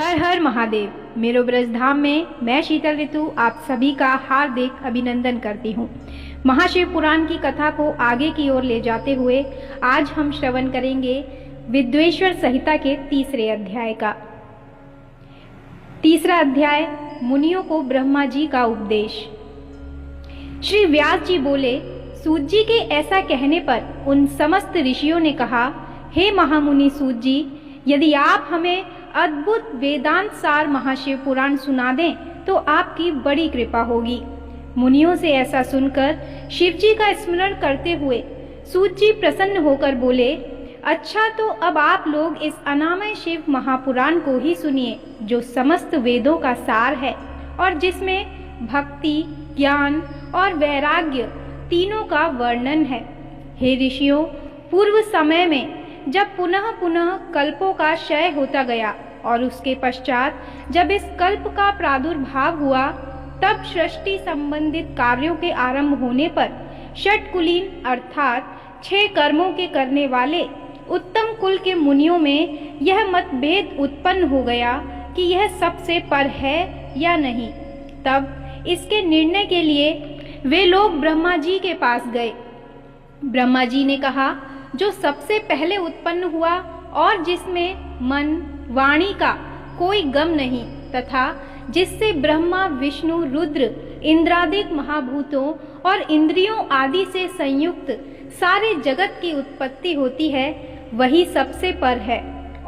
हर हर महादेव। मेरो ब्रज धाम में मैं शीतल ऋतु आप सभी का हार्दिक अभिनंदन करती हूँ। महाशिव पुराण की कथा को आगे की ओर ले जाते हुए आज हम श्रवण करेंगे विद्वेश्वर संहिता के तीसरे अध्याय का। तीसरा अध्याय, मुनियों को ब्रह्मा जी का उपदेश। श्री व्यास जी बोले, सूत जी के ऐसा कहने पर उन समस्त ऋषियों ने कहा, हे महामुनि सूत जी, यदि आप हमें अद्भुत वेदांत सार महाशिव पुराण सुना दें तो आपकी बड़ी कृपा होगी। मुनियों से ऐसा सुनकर शिव जी का स्मरण करते हुए सूत जी प्रसन्न होकर बोले, अच्छा तो अब आप लोग इस अनामय शिव महापुराण को ही सुनिए, जो समस्त वेदों का सार है और जिसमें भक्ति, ज्ञान और वैराग्य तीनों का वर्णन है। हे ऋषियों, पूर्व समय में जब पुनः पुनः कल्पों का क्षय होता गया और उसके पश्चात जब इस कल्प का प्रादुर्भाव हुआ, तब सृष्टि संबंधित कार्यों के आरंभ होने पर षटकुलीन अर्थात 6 कर्मों के करने वाले उत्तम कुल के मुनियों में यह मतभेद उत्पन्न हो गया कि यह सबसे पर है या नहीं। तब इसके निर्णय के लिए वे लोग ब्रह्मा जी के पास गए। ब्रह्मा जी ने कहा, जो सबसे पहले उत्पन्न हुआ और जिसमें मन वाणी का कोई गम नहीं तथा जिससे ब्रह्मा, विष्णु, रुद्र, इंद्रादिक महाभूतों और इंद्रियों आदि से संयुक्त सारे जगत की उत्पत्ति होती है, वही सबसे पर है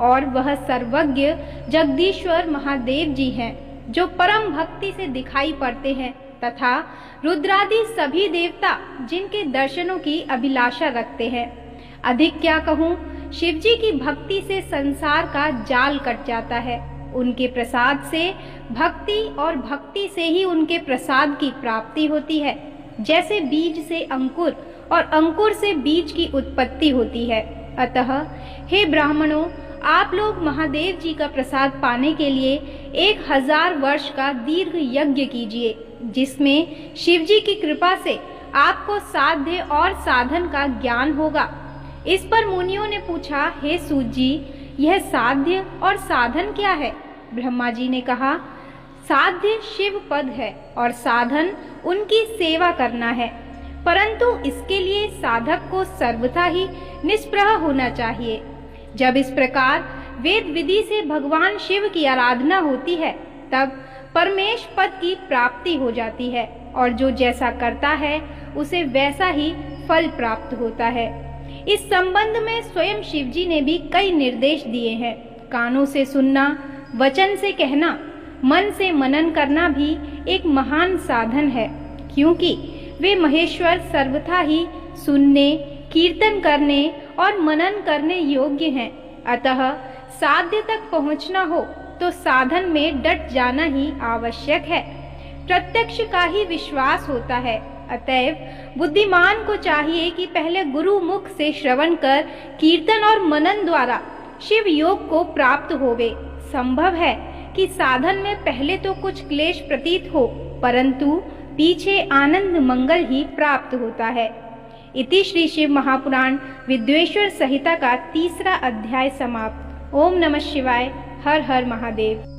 और वह सर्वज्ञ जगदीश्वर महादेव जी हैं, जो परम भक्ति से दिखाई पड़ते हैं तथा रुद्रादि सभी देवता जिनके दर्शनों की अभिलाषा रखते हैं। अधिक क्या कहूँ, शिव जी की भक्ति से संसार का जाल कट जाता है। उनके प्रसाद से भक्ति और भक्ति से ही उनके प्रसाद की प्राप्ति होती है। जैसे बीज से अंकुर और अंकुर से बीज की उत्पत्ति होती है। अतः हे ब्राह्मणों, आप लोग महादेव जी का प्रसाद पाने के लिए 1000 वर्ष का दीर्घ यज्ञ कीजिए, जिसमें शिव जी की कृपा से आपको साध्य और साधन का ज्ञान होगा। इस पर मुनियों ने पूछा, हे सूत जी, यह साध्य और साधन क्या है? ब्रह्मा जी ने कहा, साध्य शिव पद है और साधन उनकी सेवा करना है, परंतु इसके लिए साधक को सर्वथा ही निष्प्रह होना चाहिए। जब इस प्रकार वेद विधि से भगवान शिव की आराधना होती है, तब परमेश पद की प्राप्ति हो जाती है और जो जैसा करता है उसे वैसा ही फल प्राप्त होता है। इस संबंध में स्वयं शिव जी ने भी कई निर्देश दिए हैं। कानों से सुनना, वचन से कहना, मन से मनन करना भी एक महान साधन है, क्योंकि वे महेश्वर सर्वथा ही सुनने, कीर्तन करने और मनन करने योग्य हैं। अतः साध्य तक पहुंचना हो तो साधन में डट जाना ही आवश्यक है। प्रत्यक्ष का ही विश्वास होता है। अतएव बुद्धिमान को चाहिए कि पहले गुरु मुख से श्रवण कर कीर्तन और मनन द्वारा शिव योग को प्राप्त होवे। संभव है कि साधन में पहले तो कुछ क्लेश प्रतीत हो, परंतु पीछे आनंद मंगल ही प्राप्त होता है। इति श्री शिव महापुराण विद्वेश्वर संहिता का तीसरा अध्याय समाप्त। ओम नमः शिवाय। हर हर महादेव।